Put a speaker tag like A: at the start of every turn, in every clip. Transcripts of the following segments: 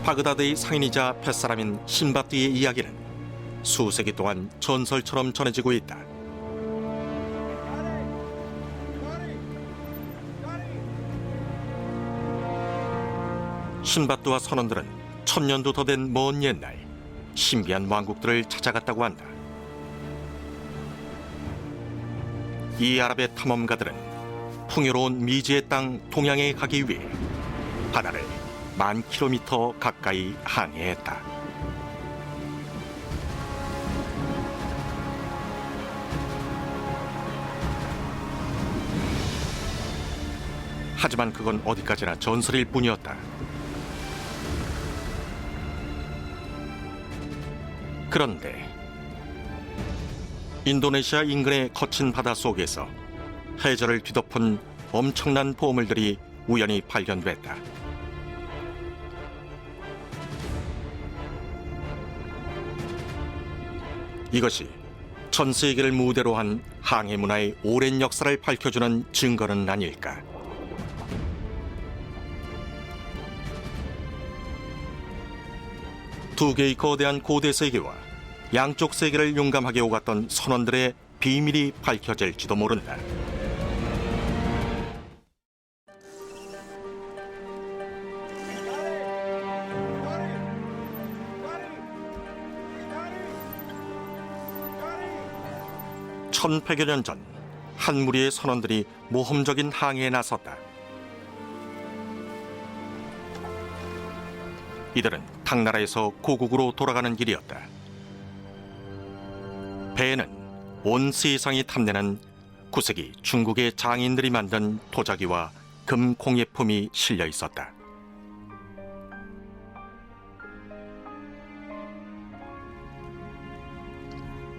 A: 바그다드의 상인이자 펫사람인 신바뚜의 이야기는 수세기 동안 전설처럼 전해지고 있다. 신바뚜와 선원들은 1000년도 더 된 먼 옛날 신비한 왕국들을 찾아갔다고 한다. 이 아랍의 탐험가들은 풍요로운 미지의 땅 동양에 가기 위해 바다를 10,000km 가까이 항해했다. 하지만 그건 어디까지나 전설일 뿐이었다. 그런데 인도네시아 인근의 거친 바다 속에서 해저를 뒤덮은 엄청난 보물들이 우연히 발견됐다. 이것이 전 세계를 무대로 한 항해 문화의 오랜 역사를 밝혀주는 증거는 아닐까. 두 개의 거대한 고대 세계와 양쪽 세계를 용감하게 오갔던 선원들의 비밀이 밝혀질지도 모른다. 천백여 년 전 한 무리의 선원들이 모험적인 항해에 나섰다. 이들은 당나라에서 고국으로 돌아가는 길이었다. 배에는 온 세상이 탐내는 9세기 중국의 장인들이 만든 도자기와 금 공예품이 실려 있었다.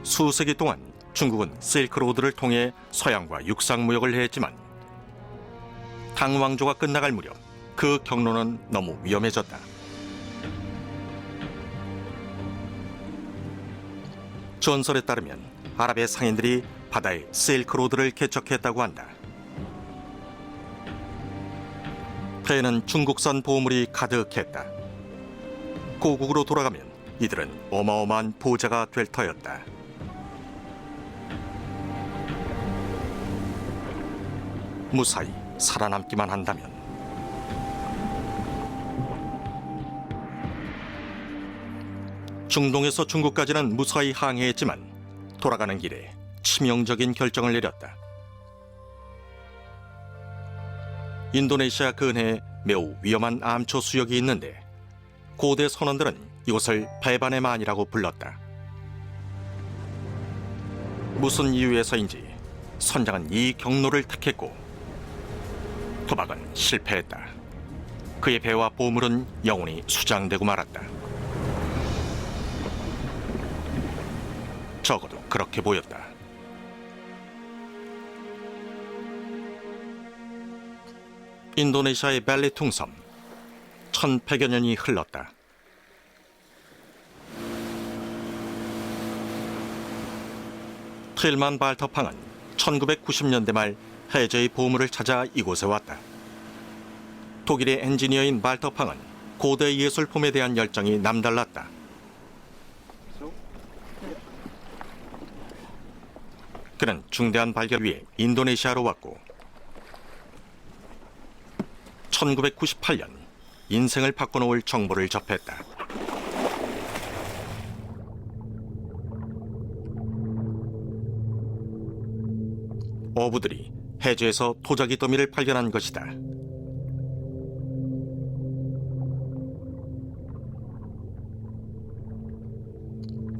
A: 수세기 동안 중국은 실크로드를 통해 서양과 육상 무역을 했지만 당 왕조가 끝나갈 무렵 그 경로는 너무 위험해졌다. 전설에 따르면 아랍의 상인들이 바다에 실크로드를 개척했다고 한다. 배에는 중국산 보물이 가득했다. 고국으로 돌아가면 이들은 어마어마한 부자가 될 터였다. 무사히 살아남기만 한다면. 중동에서 중국까지는 무사히 항해했지만 돌아가는 길에 치명적인 결정을 내렸다. 인도네시아 근해에 매우 위험한 암초 수역이 있는데 고대 선원들은 이곳을 배반의 만이라고 불렀다. 무슨 이유에서인지 선장은 이 경로를 택했고 도박은 실패했다. 그의 배와 보물은 영원히 수장되고 말았다. 적어도 그렇게 보였다. 인도네시아의 벨리퉁 섬. 1100여 년이 흘렀다. 틸만 발터팡은 1990년대 말 해저의 보물을 찾아 이곳에 왔다. 독일의 엔지니어인 발터팡은 고대 예술품에 대한 열정이 남달랐다. 그는 중대한 발견 위해 인도네시아로 왔고 1998년 인생을 바꿔놓을 정보를 접했다. 어부들이 해저에서 도자기 더미를 발견한 것이다.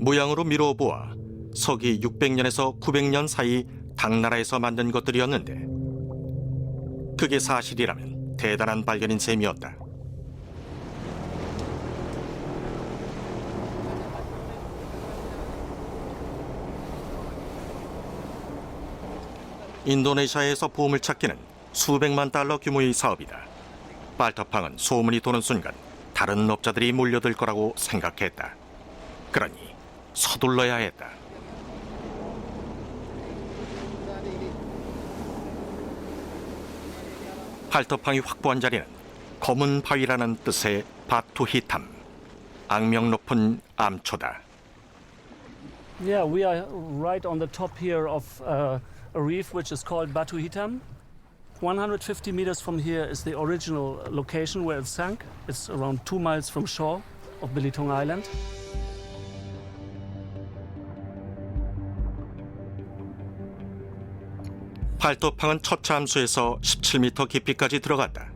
A: 모양으로 미루어 보아 서기 600년에서 900년 사이 당나라에서 만든 것들이었는데 그게 사실이라면 대단한 발견인 셈이었다. 인도네시아에서 보험을 찾기는 수백만 달러 규모의 사업이다. 발터팡은 소문이 도는 순간 다른 업자들이 몰려들 거라고 생각했다. 그러니 서둘러야 했다. 발터팡이 확보한 자리는 검은 바위라는 뜻의 바투히탐, 악명 높은 암초다.
B: Yeah, we are right on the top here of a reef which is called Batu Hitam. 150 meters from here is the original location where it sank. It's around 2 miles from shore of Belitung Island.
A: 발터팡은 처참수에서 17m 깊이까지 들어갔다.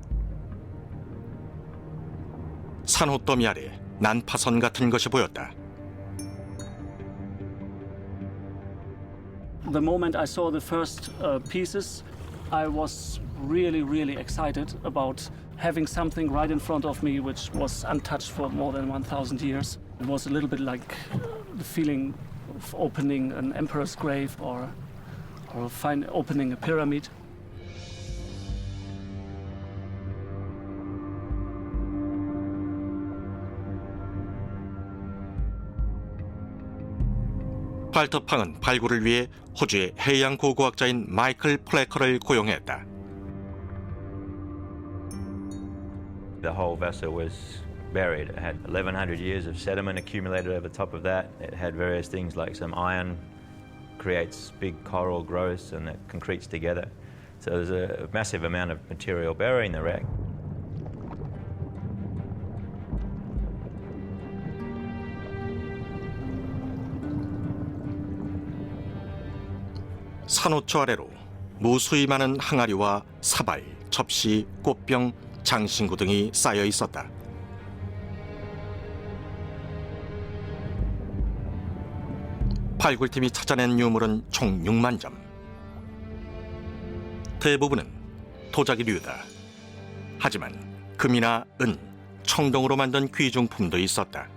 A: 산호더미 아래 난파선 같은 것이 보였다.
B: The moment I saw the first pieces, I was really excited about having something right in front of me which was untouched for more than 1,000 years. It was a little bit like the feeling of opening an emperor's grave or opening a pyramid.
A: 발터팡은 발굴을 위해 호주의 해양 고고학자인 마이클 플래커를 고용했다.
C: The whole vessel was buried. It had 1,100 years of sediment accumulated over top of that. It had various things like some iron creates big coral growths and it concretes together. So there's a massive amount of material burying the wreck.
A: 산호초 아래로 무수히 많은 항아리와 사발, 접시, 꽃병, 장신구 등이 쌓여 있었다. 발굴팀이 찾아낸 유물은 총 6만 점. 대부분은 도자기류다. 하지만 금이나 은, 청동으로 만든 귀중품도 있었다.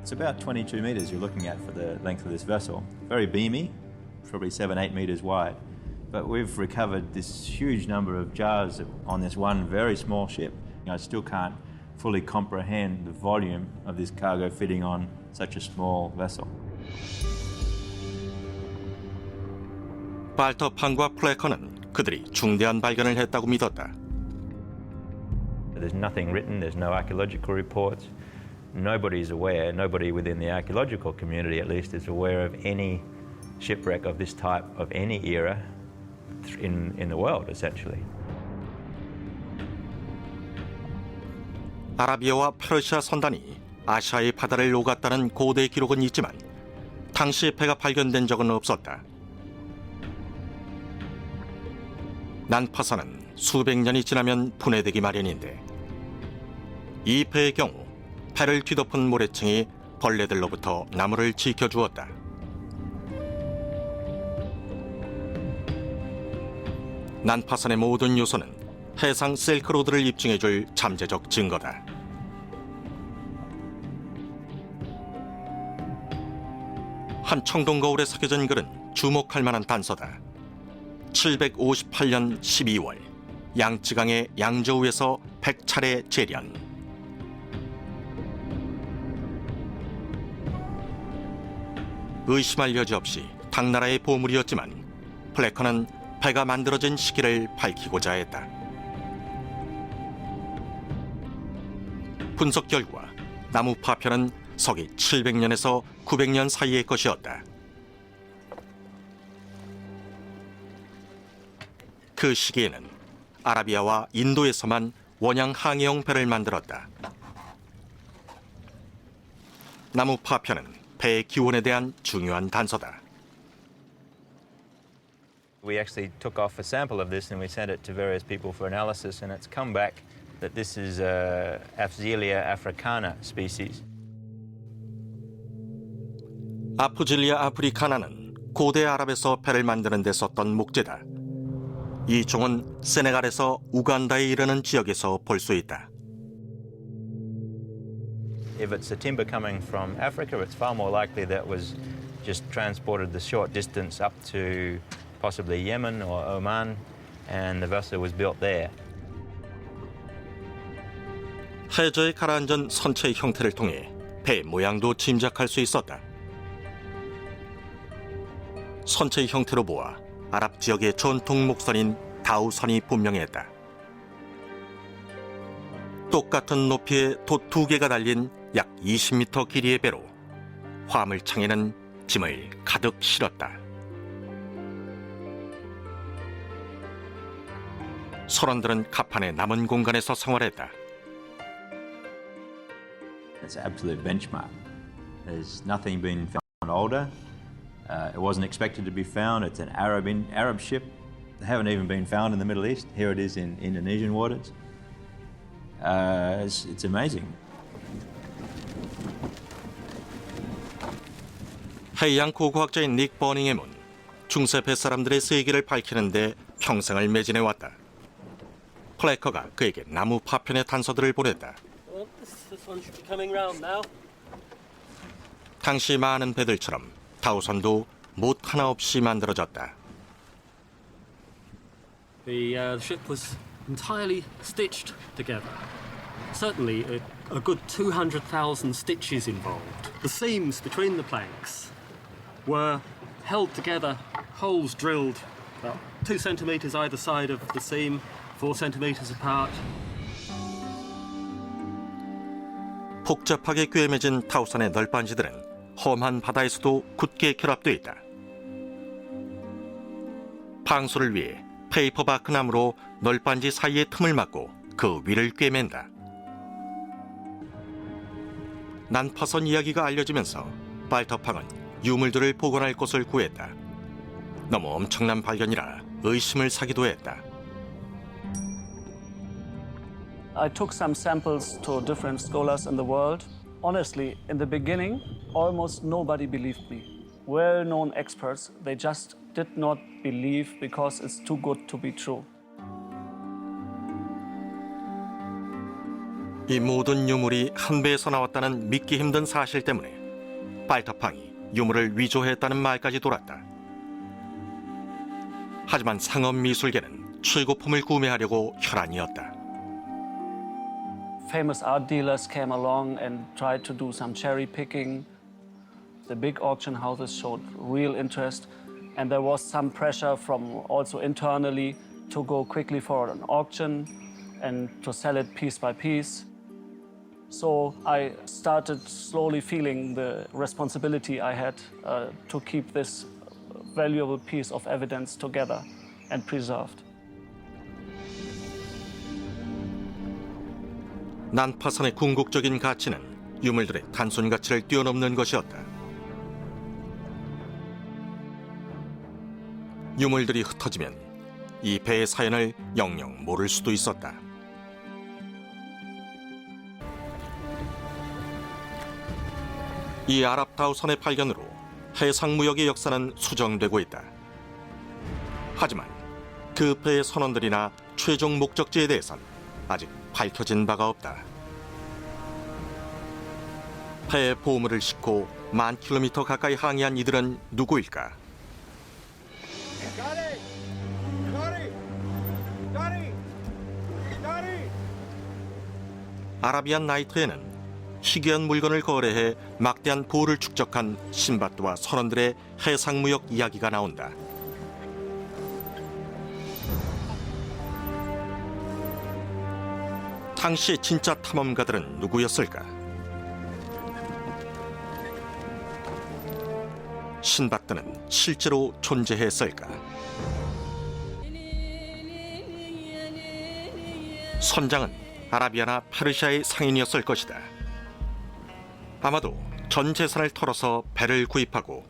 C: It's about 22 metres you're looking at for the length of this vessel. Very beamy, probably 7-8 metres wide. But we've recovered this huge number of jars on this one very small ship. I still can't fully comprehend the volume of this cargo fitting on such a small vessel.
A: 발터팡과 플래커는 그들이 중대한 발견을 했다고 믿었다.
C: There's nothing written, there's no archaeological reports. Nobody's aware, nobody within the archaeological community at least is aware of any shipwreck of this type of any era in the world, essentially.
A: 아라비아와 페르시아 선단이 아시아의 바다를 오갔다는 고대 기록은 있지만 당시 배가 발견된 적은 없었다. 난파선은 수백 년이 지나면 분해되기 마련인데 이 배의 경우 배를 뒤덮은 모래층이 벌레들로부터 나무를 지켜주었다. 난파선의 모든 요소는 해상 실크로드를 입증해줄 잠재적 증거다. 한 청동 거울에 새겨진 글은 주목할 만한 단서다. 758년 12월 양쯔강의 양저우에서 100차례 재련. 의심할 여지 없이 당나라의 보물이었지만 플래커는 배가 만들어진 시기를 밝히고자 했다. 분석 결과 나무 파편은 서기 700년에서 900년 사이의 것이었다. 그 시기에는 아라비아와 인도에서만 원양 항해용 배를 만들었다. 나무 파편은 배의 기원에 대한 중요한 단서다.
C: We actually took off a sample of this and we sent it to various people for analysis, and it's come back that this is Afzelia africana species.
A: 아프질리아 아프리카나는 고대 아랍에서 배를 만드는 데 썼던 목재다. 이 종은 세네갈에서 우간다에 이르는 지역에서 볼 수 있다.
C: If it's a timber coming from Africa, it's far more likely that was just transported the short distance up to possibly Yemen or Oman, and the vessel was built there.
A: 해저에 가라앉은 선체의 형태를 통해 배 모양도 짐작할 수 있었다. 선체의 형태로 보아 아랍 지역의 전통 목선인 다우선이 분명했다. 똑같은 높이의 돛 2개가 달린 약 20m 길이의 배로 화물창에는 짐을 가득 실었다. 선원들은 갑판의 남은 공간에서 생활했다.
C: It's an absolute benchmark. There's nothing been found older. It wasn't expected to be found. It's an Arab ship. They haven't even been found in the Middle East. Here it is in Indonesian waters. It's amazing.
A: 해양 고고학자인 닉 버닝햄은 중세 뱃사람들의 세계를 밝히는데 평생을 매진해왔다. 플래커가 그에게 나무 파편의 단서들을 보냈다. 당시 많은 배들처럼 다우선도 못 하나 없이 만들어졌다.
D: The ship was entirely stitched together. Certainly a good 200,000 stitches involved. The seams between the planks were held together, holes drilled about 2 centimetres either side of the seam, 4 centimetres apart.
A: 복잡하게 꿰매진 타우선의 널빤지들은 험한 바다에서도 굳게 결합되어 있다. 방수를 위해 페이퍼바크 나무로 널빤지 사이의 틈을 막고 그 위를 꿰맨다. 난파선 이야기가 알려지면서 발터팡은 유물들을 보관할 곳을 구했다. 너무 엄청난 발견이라 의심을 사기도 했다.
B: I took some samples to different scholars in the world. Honestly, in the beginning, almost nobody believed me. Well-known experts, they just did not believe because it's too good to be true.
A: 이 모든 유물이 한 배에서 나왔다는 믿기 힘든 사실 때문에 발터팡이 유물을 위조했다는 말까지 돌았다. 하지만 상업 미술계는 출고품을 구매하려고 혈안이었다.
B: Famous art dealers came along and tried to do some cherry picking. The big auction houses showed real interest, and there was some pressure from also internally to go quickly for an auction and to sell it piece by piece. So I started slowly feeling the responsibility I had to keep this valuable piece of evidence together and preserved.
A: 난파선의 궁극적인 가치는 유물들의 단순 가치를 뛰어넘는 것이었다. 유물들이 흩어지면 이 배의 사연을 영영 모를 수도 있었다. 이 아랍 다우선의 발견으로 해상무역의 역사는 수정되고 있다. 하지만 그 배의 선원들이나 최종 목적지에 대해선 아직 밝혀진 바가 없다. 배에 보물을 싣고 10,000km 가까이 항해한 이들은 누구일까? 아라비안 나이트에는 희귀한 물건을 거래해 막대한 부를 축적한 신밧드와 선원들의 해상무역 이야기가 나온다. 당시 진짜 탐험가들은 누구였을까? 신밧드는 실제로 존재했을까? 선장은 아라비아나 페르시아의 상인이었을 것이다. 아마도 전 재산을 털어서 배를 구입하고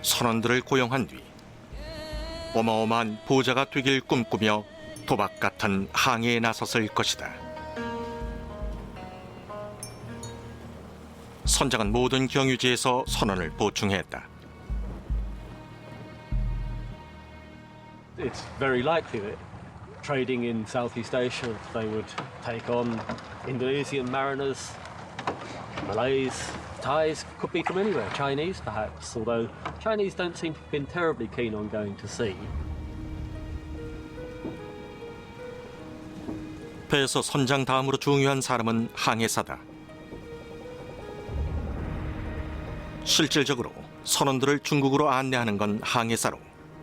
A: 선원들을 고용한 뒤 어마어마한 부자가 되길 꿈꾸며 도박 같은 항해에 나섰을 것이다. 선장은 모든 경유지에서 선원을 보충했다.
D: It's very likely that trading in Southeast Asia, they would take on Indonesian mariners, Malays, Thais could be from anywhere, Chinese perhaps, although Chinese don't seem to have been terribly keen on going to sea.
A: 배에서 선장 다음으로 중요한 사람은 항해사다. 실질적으로 선원들을 중국으로 안내하는 건 항해사로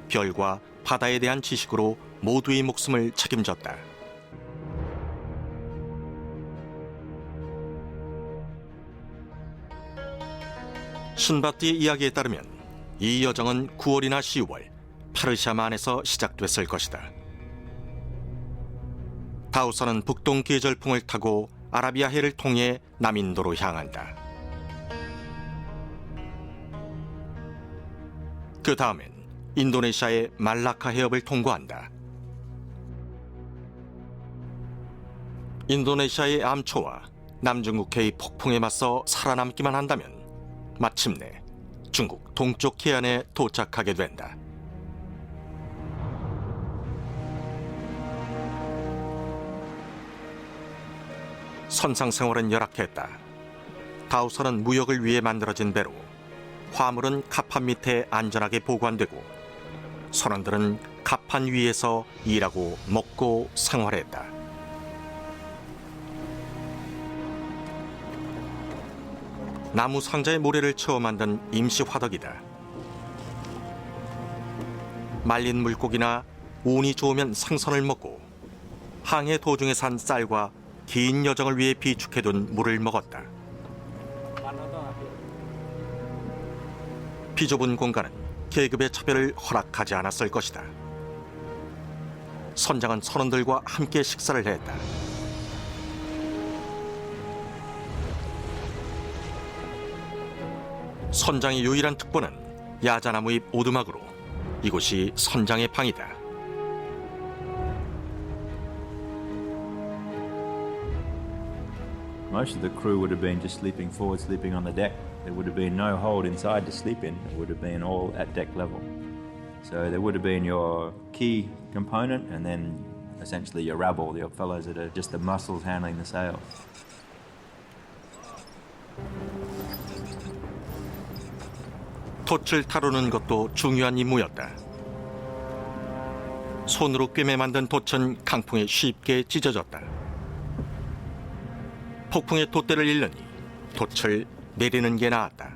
A: 별과 바다에 대한 지식으로 모두의 목숨을 책임졌다. 신바티의 이야기에 따르면 이 여정은 9월이나 10월 페르시아만에서 시작됐을 것이다. 다우선은 북동 계절풍을 타고 아라비아해를 통해 남인도로 향한다. 그 다음엔 인도네시아의 말라카 해협을 통과한다. 인도네시아의 암초와 남중국해의 폭풍에 맞서 살아남기만 한다면 마침내 중국 동쪽 해안에 도착하게 된다. 선상 생활은 열악했다. 다우선은 무역을 위해 만들어진 배로 화물은 갑판 밑에 안전하게 보관되고 선원들은 갑판 위에서 일하고 먹고 생활했다. 나무 상자에 모래를 채워 만든 임시 화덕이다. 말린 물고기나 운이 좋으면 생선을 먹고 항해 도중에 산 쌀과 긴 여정을 위해 비축해둔 물을 먹었다. 비좁은 공간은 계급의 차별을 허락하지 않았을 것이다. 선장은 선원들과 함께 식사를 했다. 선장의 유일한 특권은 야자나무 잎 오두막으로 이곳이 선장의 방이다.
C: Most of the crew would have been just sleeping forward, sleeping on the deck. There would have been no hold inside to sleep in. It would have been all at deck level. So there would have been your key component and then essentially your rabble, your fellows that are just the muscles handling the sails.
A: 돛을 타르는 것도 중요한 임무였다. 손으로 꿰매 만든 돛은 강풍에 쉽게 찢어졌다. 폭풍에 돛대를 잃느니 돛을 내리는 게 나았다.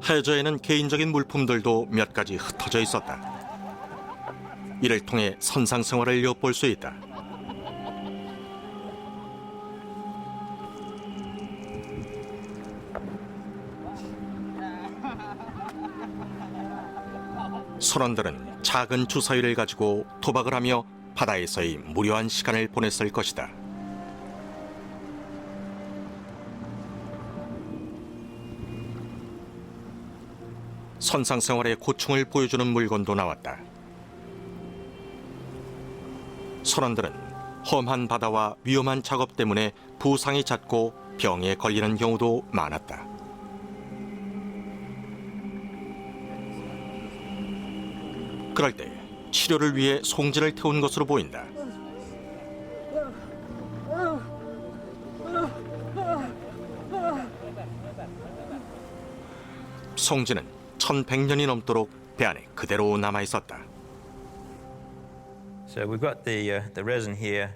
A: 해저에는 개인적인 물품들도 몇 가지 흩어져 있었다. 이를 통해 선상 생활을 엿볼 수 있다. 선원들은 작은 주사위를 가지고 도박을 하며 바다에서의 무료한 시간을 보냈을 것이다. 선상 생활의 고충을 보여주는 물건도 나왔다. 선원들은 험한 바다와 위험한 작업 때문에 부상이 잦고 병에 걸리는 경우도 많았다. 그럴 때 치료를 위해 송진을 태운 것으로 보인다. 송진은 1100년이 넘도록 배 안에 그대로 남아 있었다.
C: So we've got the resin here.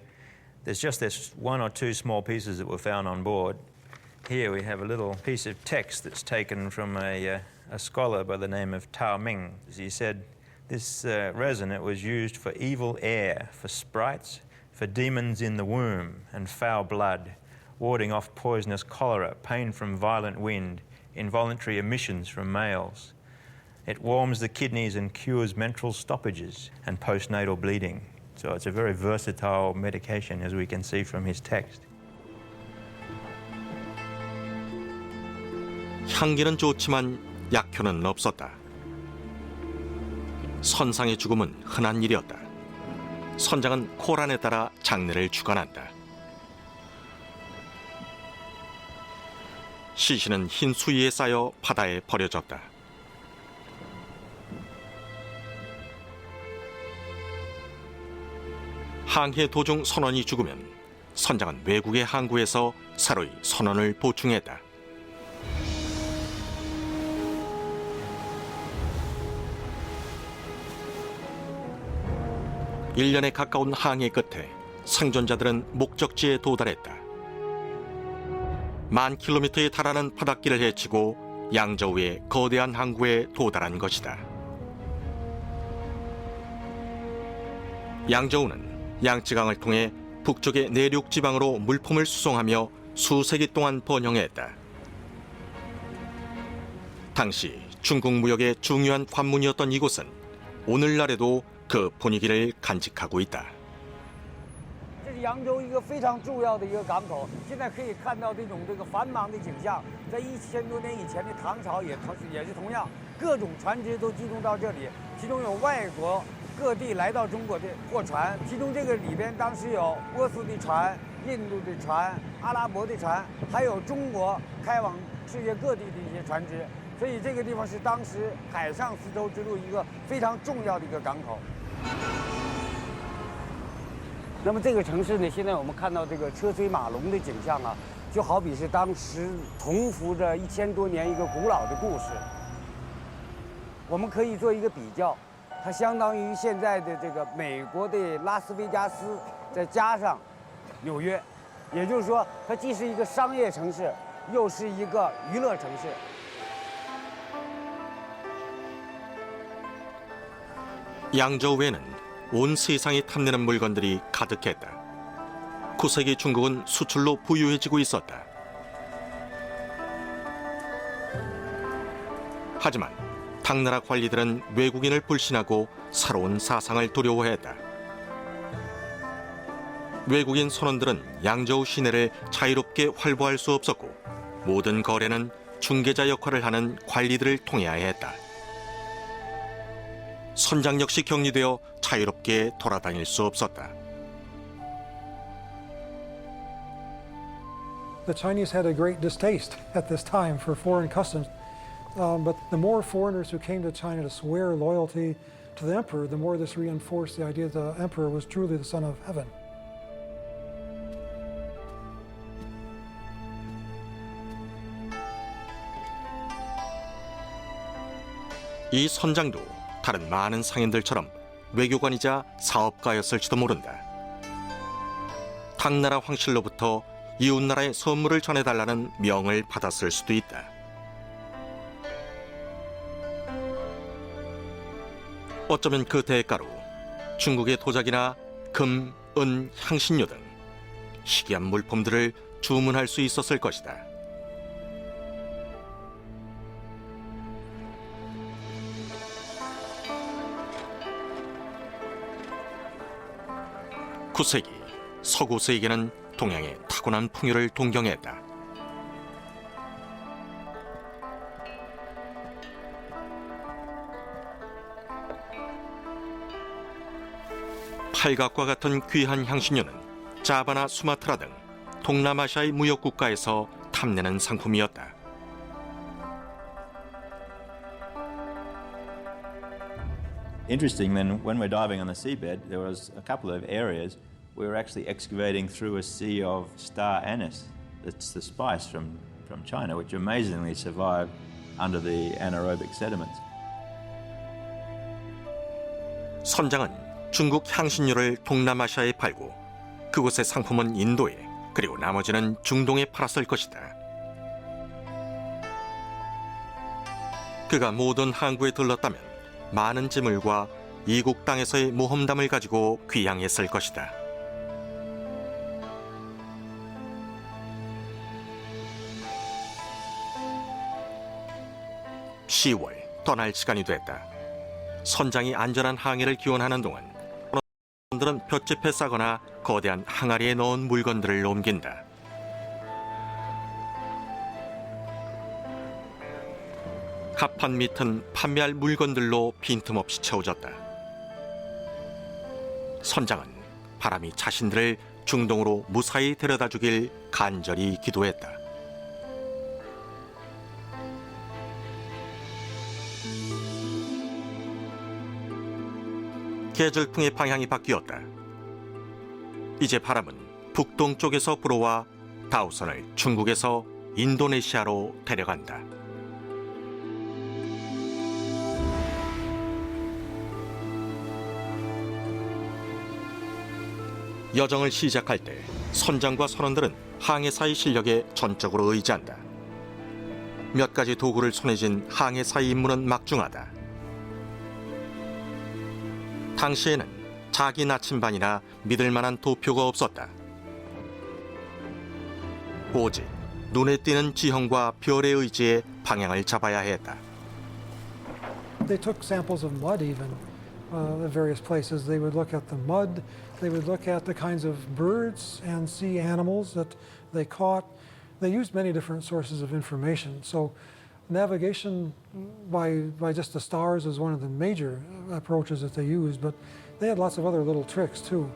C: There's just this one or two small pieces that were found on board. Here we have a little piece of text that's taken from a scholar by the name of Tao Ming. He said this resin, it was used for evil air, for sprites, for demons in the womb and foul blood, warding off poisonous cholera, pain from violent wind, involuntary emissions from males. It warms the kidneys and cures menstrual stoppages and postnatal bleeding. So it's a very versatile medication, as we can see from his text.
A: 향기는 좋지만 약효는 없었다. 선상의 죽음은 흔한 일이었다. 선장은 코란에 따라 장례를 주관한다. 시신은 흰 수위에 쌓여 바다에 버려졌다. 항해 도중 선원이 죽으면 선장은 외국의 항구에서 새로이 선원을 보충했다. 1년에 가까운 항해 끝에 생존자들은 목적지에 도달했다. 10,000km에 달하는 바닷길을 헤치고 양저우의 거대한 항구에 도달한 것이다. 양저우는 양쯔강을 통해 북쪽의 내륙 지방으로 물품을 수송하며 수세기 동안 번영했다. 당시 중국 무역의 중요한 관문이었던 이곳은 오늘날에도 그 분위기를 간직하고 있다.
E: 这是扬州一个非常重要的一个港口，现在可以看到这个繁忙的景象。在1000多年以前的唐朝也是同样，各种船只都集中到这里，其中有外国各地来到中国的货船，其中这个里边当时有波斯的船、印度的船、阿拉伯的船，还有中国开往世界各地的一些船只，所以这个地方是当时海上丝绸之路一个非常重要的一个港口。 那么这个城市呢，现在我们看到这个车水马龙的景象啊，就好比是当时重复着1000多年一个古老的故事。我们可以做一个比较，它相当于现在的这个美国的拉斯维加斯，再加上纽约，也就是说，它既是一个商业城市，又是一个娱乐城市。
A: 양저우에는 온 세상에 탐내는 물건들이 가득했다. 9세기 중국은 수출로 부유해지고 있었다. 하지만 당나라 관리들은 외국인을 불신하고 새로운 사상을 두려워했다. 외국인 선원들은 양저우 시내를 자유롭게 활보할 수 없었고 모든 거래는 중개자 역할을 하는 관리들을 통해야 했다. 선장 역시 격리되어 자유롭게 돌아다닐 수 없었다.
F: The Chinese had a great distaste at this time for foreign customs, but the more foreigners who came to China to swear loyalty to the emperor, the more this reinforced the idea that the emperor was truly the son of heaven.
A: 이 선장도 다른 많은 상인들처럼 외교관이자 사업가였을지도 모른다. 당나라 황실로부터 이웃나라에 선물을 전해달라는 명을 받았을 수도 있다. 어쩌면 그 대가로 중국의 도자기나 금, 은, 향신료 등 희귀한 물품들을 주문할 수 있었을 것이다. (9세기) 서구 세계는 동양의 타고난 풍요를 동경했다. 팔각과 같은 귀한 향신료는 자바나 수마트라 등 동남아시아의 무역 국가에서 탐내는 상품이었다.
C: Interesting, then, when we're diving on the seabed, there was a couple of areas we were actually excavating through a sea of star anise. That's the spice from China, which amazingly survived under the anaerobic sediments.
A: 선장은 중국 향신료를 동남아시아에 팔고 그곳의 상품은 인도에 그리고 나머지는 중동에 팔았을 것이다. 그가 모든 항구에 들렀다면 많은 재물과 이국 땅에서의 모험담을 가지고 귀향했을 것이다. (10월) 떠날 시간이 됐다. 선장이 안전한 항해를 기원하는 동안 선원들은 볏짚에 싸거나 거대한 항아리에 넣은 물건들을 옮긴다. 갑판 밑은 판매할 물건들로 빈틈없이 채워졌다. 선장은 바람이 자신들을 중동으로 무사히 데려다 주길 간절히 기도했다. 계절풍의 방향이 바뀌었다. 이제 바람은 북동쪽에서 불어와 다우선을 중국에서 인도네시아로 데려간다. 여정을 시작할 때 선장과 선원들은 항해사의 실력에 전적으로 의지한다. 몇 가지 도구를 손에 쥔 항해사의 임무는 막중하다. 당시에는 자기 나침반이나 믿을 만한 도표가 없었다. 오직 눈에 띄는 지형과 별의 의지에 방향을 잡아야 했다.
F: They took samples of mud even at various places. They would look at the mud, they would look at the kinds of birds and sea animals that they caught. They used many different sources of information. So navigation by just the stars is one of the major approaches that they used, but they had lots of other little tricks too.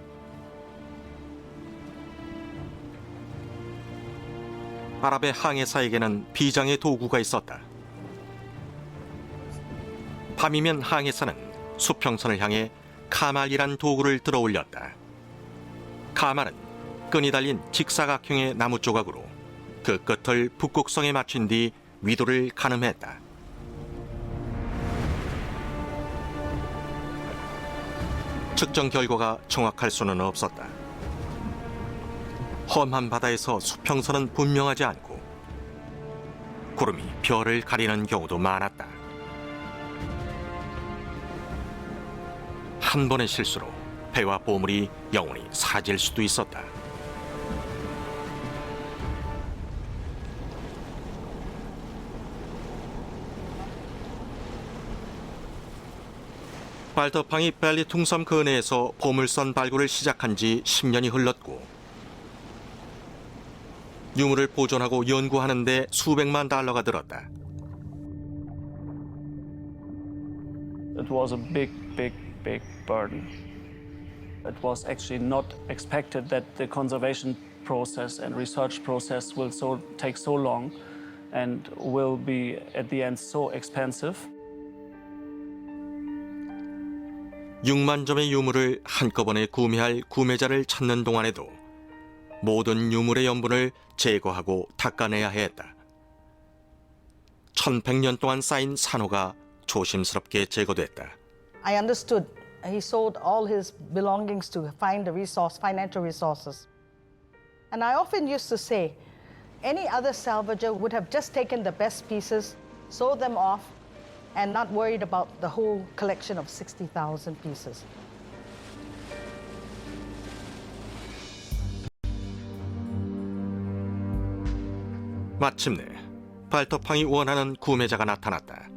A: 아랍의 항해사에게는 비장의 도구가 있었다. 밤이면 항해사는 수평선을 향해 카말이란 도구를 들어 올렸다. 카말은 끈이 달린 직사각형의 나무 조각으로 그 끝을 북극성에 맞춘 뒤 위도를 가늠했다. 측정 결과가 정확할 수는 없었다. 험한 바다에서 수평선은 분명하지 않고 구름이 별을 가리는 경우도 많았다. 한 번의 실수로 배와 보물이 영원히 사라질 수도 있었다. 발터팡이 벨리퉁 섬 근해에서 보물선 발굴을 시작한 지 10년이 흘렀고 유물을 보존하고 연구하는 데 수백만 달러가 들었다.
B: It was a big burden. It was actually not expected that the conservation process and research process will take so long and will be at the end so expensive.
A: 6만 점의 유물을 한꺼번에 구매할 구매자를 찾는 동안에도 모든 유물의 염분을 제거하고 닦아내야 했다. 1100년 동안 쌓인 산호가 조심스럽게 제거됐다.
G: I understood he sold all his belongings to find the financial resources. And I often used to say, any other salvager would have just taken the best pieces, sold them off, and not worried about the whole collection of 60,000 pieces.
A: 마침내 발터팡이 원하는 구매자가 나타났다.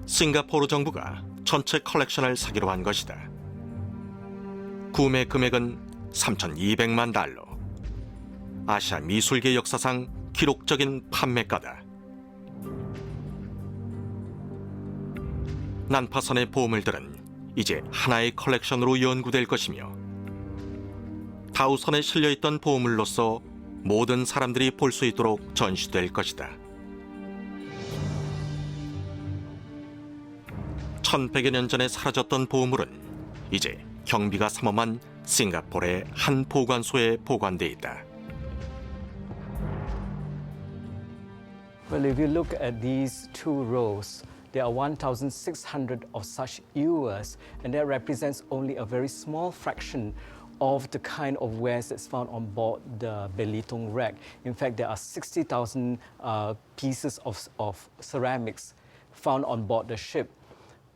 A: 싱가포르 정부가 전체 컬렉션을 사기로 한 것이다. 구매 금액은 3,200만 달러. 아시아 미술계 역사상 기록적인 판매가다. 난파선의 보물들은 이제 하나의 컬렉션으로 연구될 것이며 다우선에 실려있던 보물로서 모든 사람들이 볼 수 있도록 전시될 것이다. 1100여 년 전에 사라졌던 보물은 이제 경비가 삼엄한 싱가포르의 한 보관소에 보관돼 있다.
H: Well, if you look at these two rows, there are 1,600 of such ewers, and that represents only a very small fraction of the kind of wares that's found on board the Belitung wreck. In fact, there are 60,000 pieces of ceramics found on board the ship.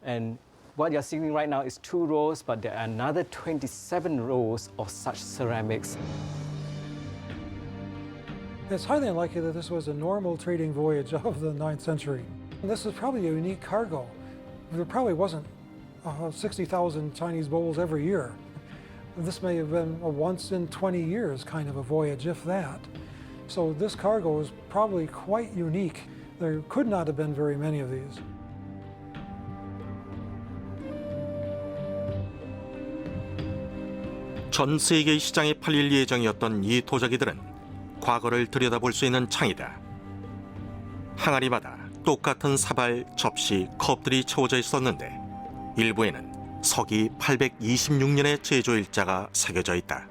H: And what you're seeing right now is 2 rows, but there are another 27 rows of such ceramics.
F: It's highly unlikely that this was a normal trading voyage of the 9th century. This is probably a unique cargo. There probably wasn't 60,000 Chinese bowls every year. This may have been a once in 20 years kind of a voyage, if that. So this cargo is probably quite unique. There could not have been very many of these.
A: 전 세계 시장에 팔릴 예정이었던 이 도자기들은 과거를 들여다볼 수 있는 창이다. 항아리마다 똑같은 사발, 접시, 컵들이 채워져 있었는데 일부에는 서기 826년의 제조일자가 새겨져 있다.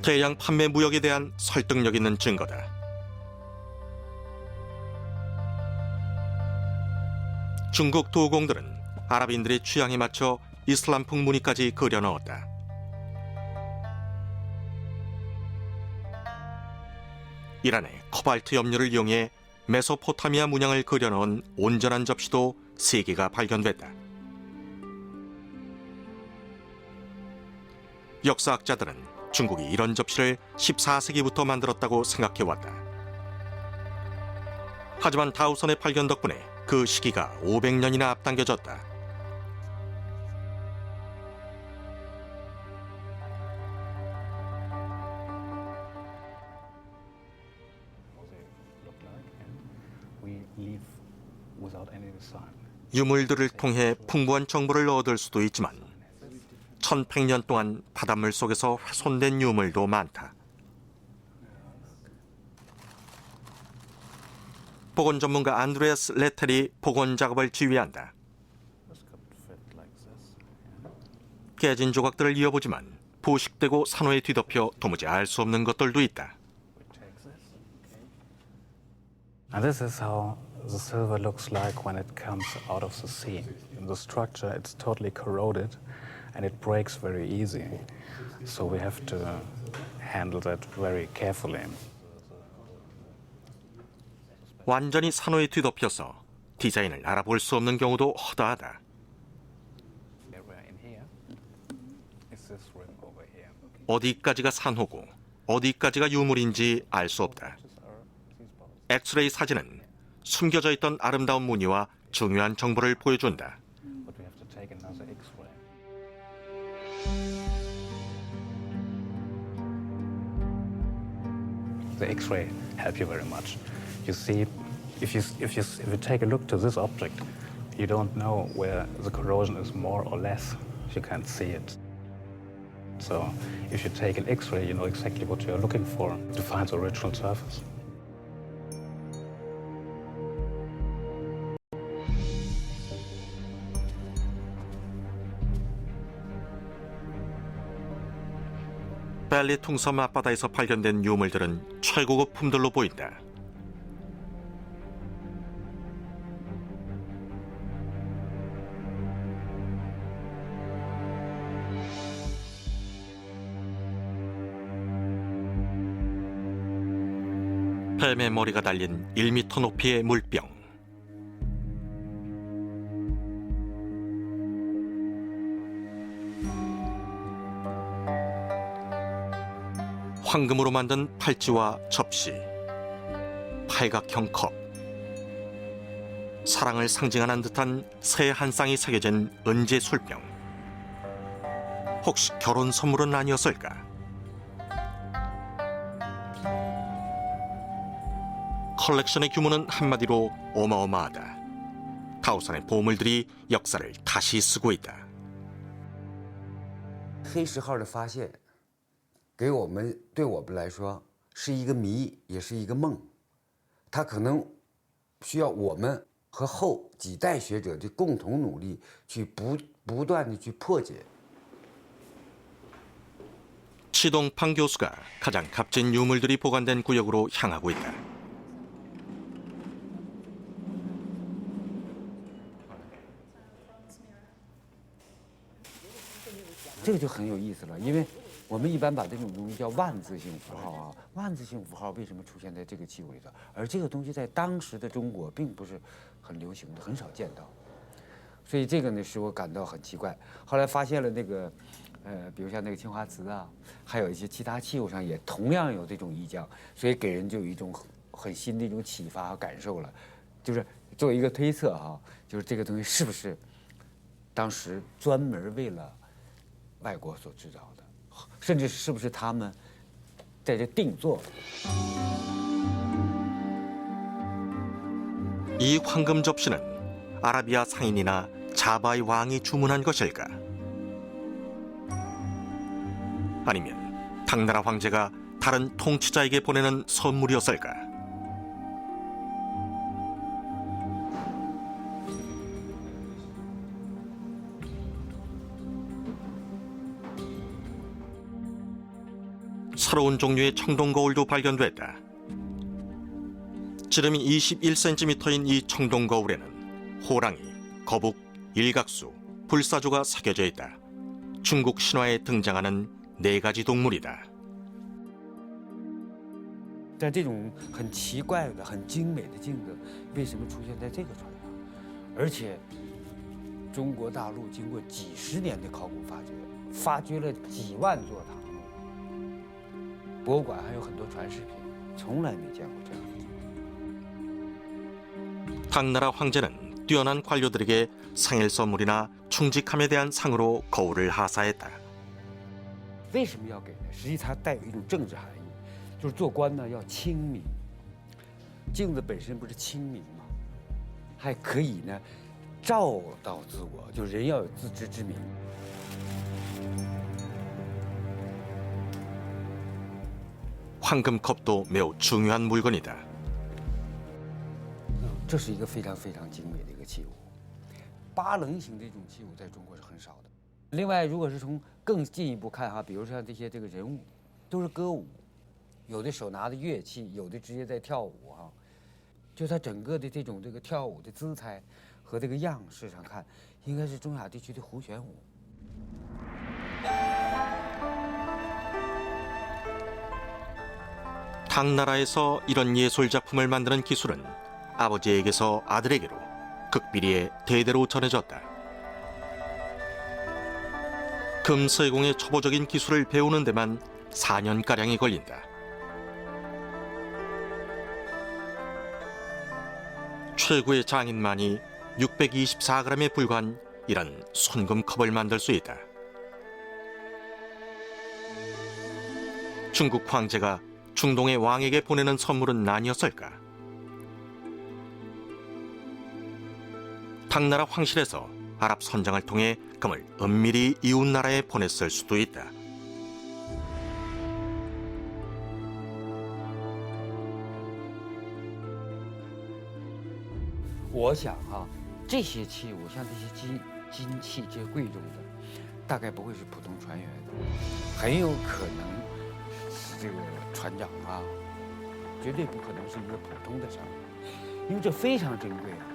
A: 대량 판매 무역에 대한 설득력 있는 증거다. 중국 도공들은 아랍인들의 취향에 맞춰 이슬람풍 무늬까지 그려 넣었다. 이란의 코발트 염료를 이용해 메소포타미아 문양을 그려 넣은 온전한 접시도 3개가 발견됐다. 역사학자들은 중국이 이런 접시를 14세기부터 만들었다고 생각해왔다. 하지만 다우선의 발견 덕분에 그 시기가 500년이나 앞당겨졌다. 유물들을 통해 풍부한 정보를 얻을 수도 있지만 1100년 동안 바닷물 속에서 훼손된 유물도 많다. 복원 전문가 안드레아스 레텔이 복원 작업을 지휘한다. 깨진 조각들을 이어보지만 부식되고 산호에 뒤덮여 도무지 알 수 없는 것들도 있다.
I: And this is how the silver looks like when it comes out of the sea. In the structure, it's totally corroded and it breaks very easy. So we have to handle that very carefully.
A: 완전히 산호에 뒤덮여서 디자인을 알아볼 수 없는 경우도 허다하다. 어디까지가 산호고 어디까지가 유물인지 알 수 없다. 엑스레이 사진은 숨겨져 있던 아름다운 무늬와 중요한 정보를 보여준다.
I: The X-ray help you very much. You see, if you take a look to this object, you don't know where the corrosion is more or less. You can't see it. So if you take an X-ray, you know exactly what you're looking for to find the original surface.
A: 벨리 퉁섬 앞바다에서 발견된 유물들은 최고급 품들로 보인다. 뱀의 머리가 달린 1m 높이의 물병. 황금으로 만든 팔찌와 접시, 팔각형 컵, 사랑을 상징하는 듯한 새 한 쌍이 새겨진 은재 술병. 혹시 결혼 선물은 아니었을까? 컬렉션의 규모는 한마디로 어마어마하다. 다우선의 보물들이 역사를 다시 쓰고 있다.
J: 黑石号的发现对我们来说是一个谜，也是一个梦。它可能需要我们和后几代学者的共同努力，去不断的去破解。
A: 치동팡 교수가 가장 값진 유물들이 보관된 구역으로 향하고 있다.
J: 这个就很有意思了，因为我们一般把这种东西叫万字性符号啊。万字性符号为什么出现在这个器物里头？而这个东西在当时的中国并不是很流行的，很少见到。所以这个呢，使我感到很奇怪。后来发现了那个，比如像那个青花瓷啊，还有一些其他器物上也同样有这种意匠，所以给人就有一种很新的一种启发和感受了。就是作为一个推测哈，就是这个东西是不是当时专门为了 外国所制造的，甚至是不是他们在这定做的？
A: 이 황금 접시는 아라비아 상인이나 자바의 왕이 주문한 것일까? 아니면 당나라 황제가 다른 통치자에게 보내는 선물이었을까? 새로운 종류의 청동거울도 발견됐다. 지름이 21cm인 이 청동거울에는 호랑이, 거북, 일각수, 불사조가 새겨져 있다. 중국 신화에 등장하는 4가지 동물이다.
J: 但这种很奇怪的、很精美的镜子，为什么出现在这个船上？而且，中国大陆经过几十年的考古发掘了几万座塔墓，博物馆还有很多传世品，从来没见过这样的。
A: 당나라 황제는 뛰어난 관료들에게 생일 선물이나 충직함에 대한 상으로 거울을 하사했다.
J: 为什么要给呢？实际它带有一种政治含义，就是做官呢要亲民。镜子本身不是亲民吗？还可以呢照到自我，就人要有自知之明。
A: 황금컵도 매우 중요한 물건이다.
J: 这是一个非常非常精美的一个器物，八棱形的这种器物在中国是很少的。另外，如果是从更进一步看哈，比如像这些人物，都是歌舞，有的手拿着乐器，有的直接在跳舞哈。就它整个的这个跳舞的姿态和这个样式上看，应该是中亚地区的胡旋舞。
A: 당나라에서 이런 예술 작품을 만드는 기술은 아버지에게서 아들에게로 극비리에 대대로 전해졌다. 금세공의 초보적인 기술을 배우는 데만 4년가량이 걸린다. 최고의 장인만이 624g에 불과한 이런 손금컵을 만들 수 있다. 중국 황제가 중동의 왕에게 보내는 선물은 아니었을까? 당나라 황실에서 아랍 선장을 통해 금을 은밀히 이웃 나라에 보냈을 수도 있다.
J: 我想啊，这些器物像这些金器，这些贵重的，大概不会是普通船员，很有可能是这个船长啊，绝对不可能是一个普通的商人，因为这非常珍贵啊。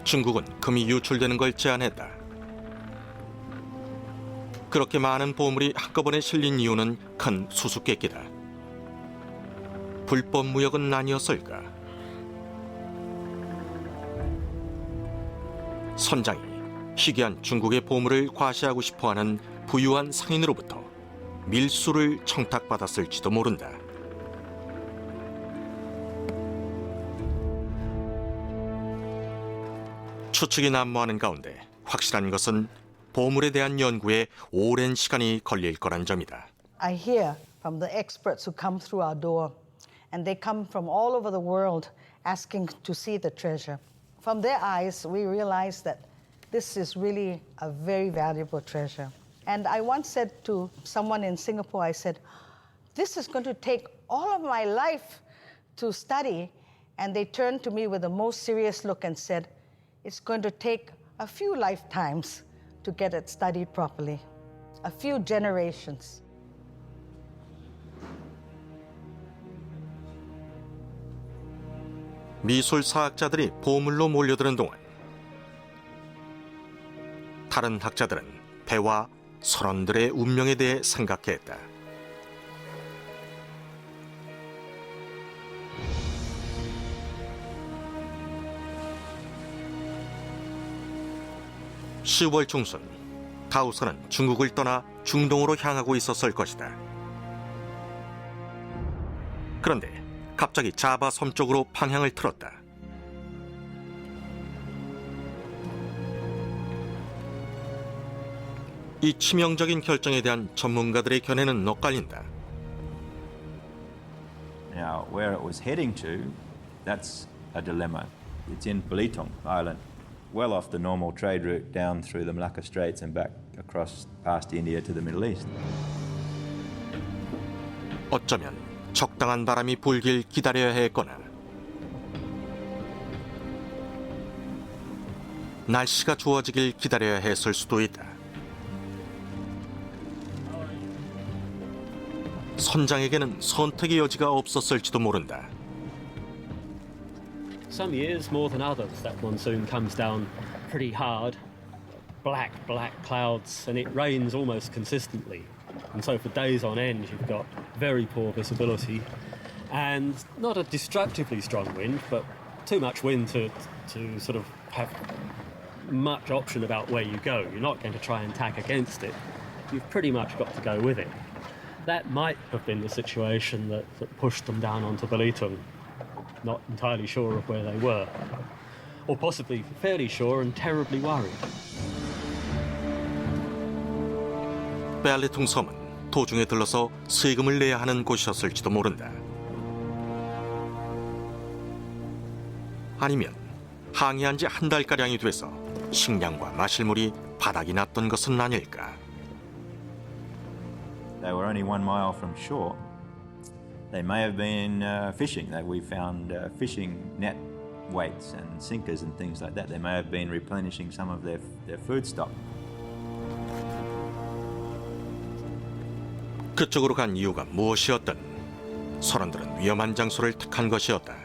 A: 중국은 금이 유출되는 걸 제한했다. 그렇게 많은 보물이 한꺼번에 실린 이유는 큰 수수께끼다. 불법 무역은 아니었을까? 선장이 희귀한 중국의 보물을 과시하고 싶어하는 부유한 상인으로부터 밀수를 청탁받았을지도 모른다. 추측이 난무하는 가운데 확실한 것은 보물에 대한 연구에 오랜 시간이 걸릴 거란 점이다.
G: I hear from the experts who come through our door, and they come from all over the world asking to see the treasure. From their eyes, we realize that this is really a very valuable treasure. And I once said to someone in Singapore, I said, this is going to take all of my life to study. And they turned to me with the most serious look and said, it's going to take a few lifetimes to get it studied properly, a few generations.
A: 미술사학자들이 보물로 몰려드는 동안 다른 학자들은 배와 선원들의 운명에 대해 생각했다. (10월) 중순 다우선은 중국을 떠나 중동으로 향하고 있었을 것이다. 그런데 갑자기 자바 섬 쪽으로 방향을 틀었다. 이 치명적인 결정에 대한 전문가들의 견해는 엇갈린다.
C: Now, where it was heading to, that's a dilemma. It's in Belitung Island, well off the normal trade route down through the Malacca Straits and back across past India to the Middle East.
A: 어쩌면 적당한 바람이 불길 기다려야 했거나 날씨가 좋아지길 기다려야 했을 수도 있다. 선장에게는 선택의 여지가 없었을지도 모른다.
D: Some years more than others, that monsoon comes down pretty hard. Black clouds, and it rains almost consistently. And so for days on end, you've got very poor visibility and not a destructively strong wind, but too much wind to sort of have much option about where you go. You're not going to try and tack against it. You've pretty much got to go with it. That might have been the situation that pushed them down onto Belitung. Not entirely sure of where they were. Or possibly fairly sure and terribly worried.
A: 벨리퉁 섬은 도중에 들러서 세금을 내야 하는 곳이었을지도 모른다. 아니면 항해한 지 한 달가량이 돼서 식량과 마실 물이 바닥이 났던 것은 아닐까.
C: They were only 1 mile from shore. They may have been fishing. We found fishing net weights and sinkers and things like that. They may have been replenishing some of their food stock.
A: 그쪽으로 간 이유가 무엇이었든 선원들은 위험한 장소를 택한 것이었다.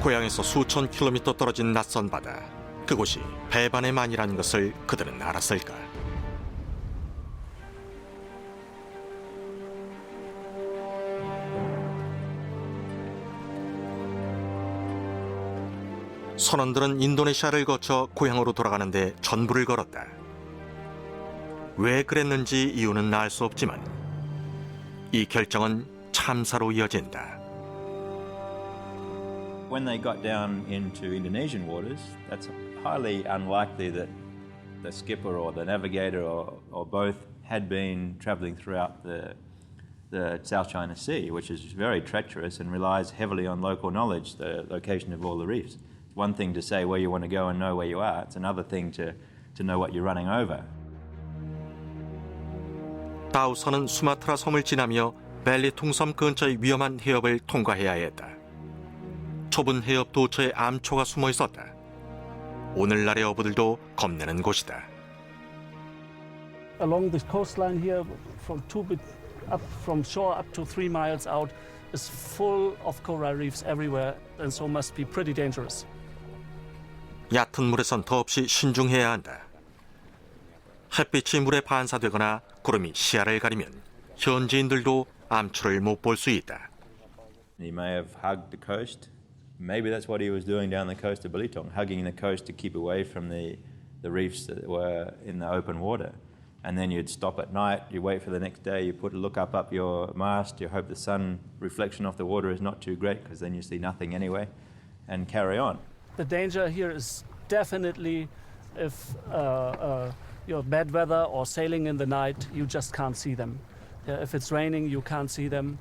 A: 고향에서 수천 킬로미터 떨어진 낯선 바다, 그곳이 배반의 만이라는 것을 그들은 알았을까? 선원들은 인도네시아를 거쳐 고향으로 돌아가는데 전부를 걸었다. 왜 그랬는지 이유는 알 수 없지만 이 결정은 참사로 이어진다.
C: When they got down into Indonesian waters, that's highly unlikely that the skipper or the navigator or both had been travelling throughout the South China Sea, which is very treacherous and relies heavily on local knowledge, the location of all the reefs. It's one thing to say where you want to go and know where you are. It's another thing to know what you're running over.
A: 다우선은 수마트라 섬을 지나며 벨리퉁 섬 근처의 위험한 해협을 통과해야 했다. 좁은 해협 도처에 암초가 숨어 있었다. 오늘날의 어부들도 겁내는 곳이다.
B: Along the coastline here, from shore up to 3 miles out, is full of coral reefs everywhere, and so must be pretty dangerous.
A: 얕은 물에선 더없이 신중해야 한다. 햇빛이 물에 반사되거나 구름이 시야를 가리면 현지인들도 암초를 못 볼 수 있다.
C: He may have hugged the coast. Maybe that's what he was doing down the coast of Belitung, hugging the coast to keep away from the reefs that were in the open water. And then you'd stop at night, you wait for the next day, you look up your mast, you hope the sun reflection off the water is not too great because then you see nothing anyway, and carry on.
B: The danger here is definitely if you're bad weather or sailing in the night, you just can't see them. If it's raining, you can't see them.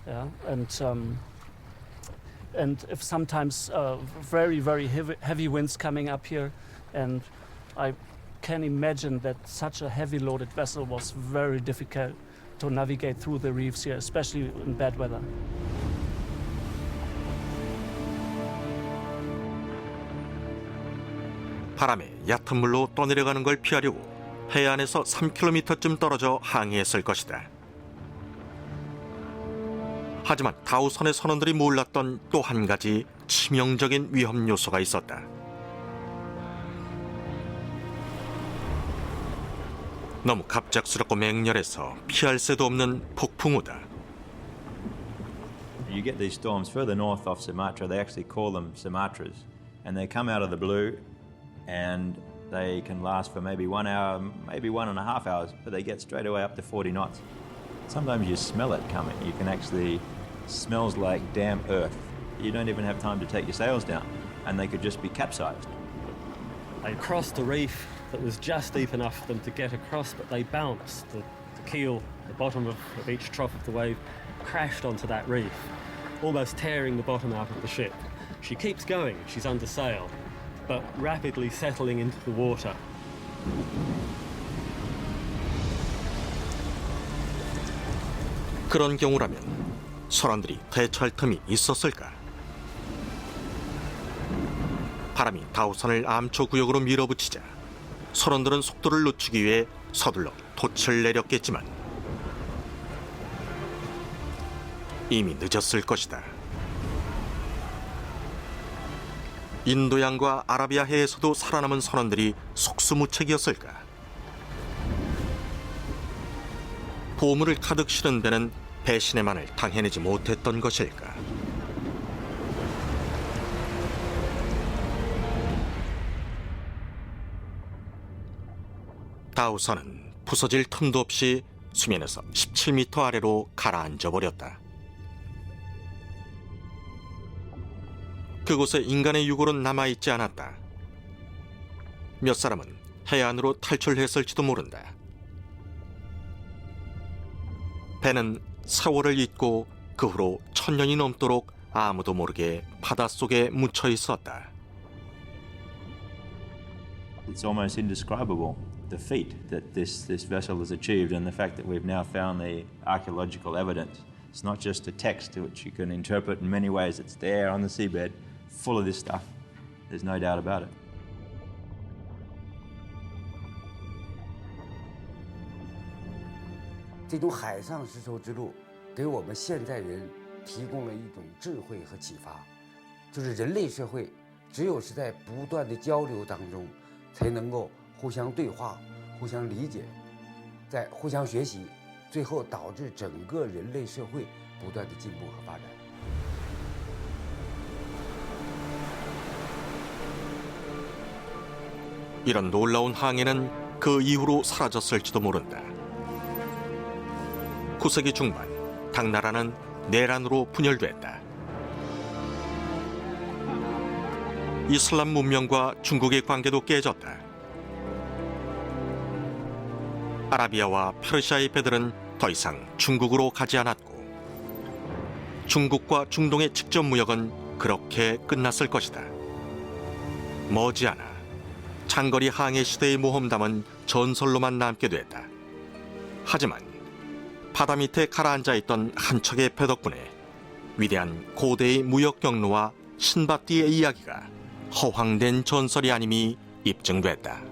B: Yeah, and if sometimes very, very heavy winds coming up here, and I can imagine that such a heavy loaded vessel was very difficult to navigate through the reefs here, especially in bad weather.
A: 바람에 얕은 물로 떠내려가는 걸 피하려고 해안에서 3km쯤 떨어져 항해했을 것이다. 하지만 다우선의 선원들이 몰랐던 또 한 가지 치명적인 위험 요소가 있었다. 너무 갑작스럽고 맹렬해서 피할 새도 없는 폭풍우다.
C: You get these storms further north off Sumatra, they actually call them Sumatras, and they come out of the blue and they can last for maybe 1 hour, maybe 1.5 hours, but they get straight away up to 40 knots. Sometimes you smell it coming. You can actually, smells like damp earth. You don't even have time to take your sails down, and they could just be capsized.
D: They crossed a reef that was just deep enough for them to get across, but they bounced. The keel, the bottom of each trough of the wave, crashed onto that reef, almost tearing the bottom out of the ship. She keeps going, she's under sail, but rapidly settling into the water.
A: 그런 경우라면 선원들이 대처할 틈이 있었을까? 바람이 다우선을 암초구역으로 밀어붙이자 선원들은 속도를 늦추기 위해 서둘러 돛을 내렸겠지만 이미 늦었을 것이다. 인도양과 아라비아해에서도 살아남은 선원들이 속수무책이었을까? 보물을 가득 실은 배는 배신의 만을 당해내지 못했던 것일까? 다우선은 부서질 틈도 없이 수면에서 17m 아래로 가라앉아 버렸다. 그곳에 인간의 유골은 남아있지 않았다. 몇 사람은 해안으로 탈출했을지도 모른다. 배는 세월을 잇고 그 후로 1000년이 넘도록 아무도 모르게 바닷속에 묻혀 있었다.
C: It's almost indescribable, the feat that this vessel has achieved, and the fact that we've now found the archaeological evidence. It's not just a text which you can interpret in many ways. It's there on the seabed, full of this stuff. There's no doubt about it.
J: 这种海上丝绸之路给我们现在人提供了一种智慧和启发，就是人类社会只有是在不断的交流当中，才能够互相对话、互相理解，在互相学习，最后导致整个人类社会不断的进步和发展。
A: 이런 놀라운 항해는 그 이후로 사라졌을지도 모른다. 9세기 중반, 당나라는 내란으로 분열됐다. 이슬람 문명과 중국의 관계도 깨졌다. 아라비아와 페르시아의 배들은 더 이상 중국으로 가지 않았고 중국과 중동의 직접 무역은 그렇게 끝났을 것이다. 머지않아 장거리 항해 시대의 모험담은 전설로만 남게 됐다. 하지만 바다 밑에 가라앉아 있던 한 척의 배 덕분에 위대한 고대의 무역 경로와 신밧드의 이야기가 허황된 전설이 아님이 입증됐다.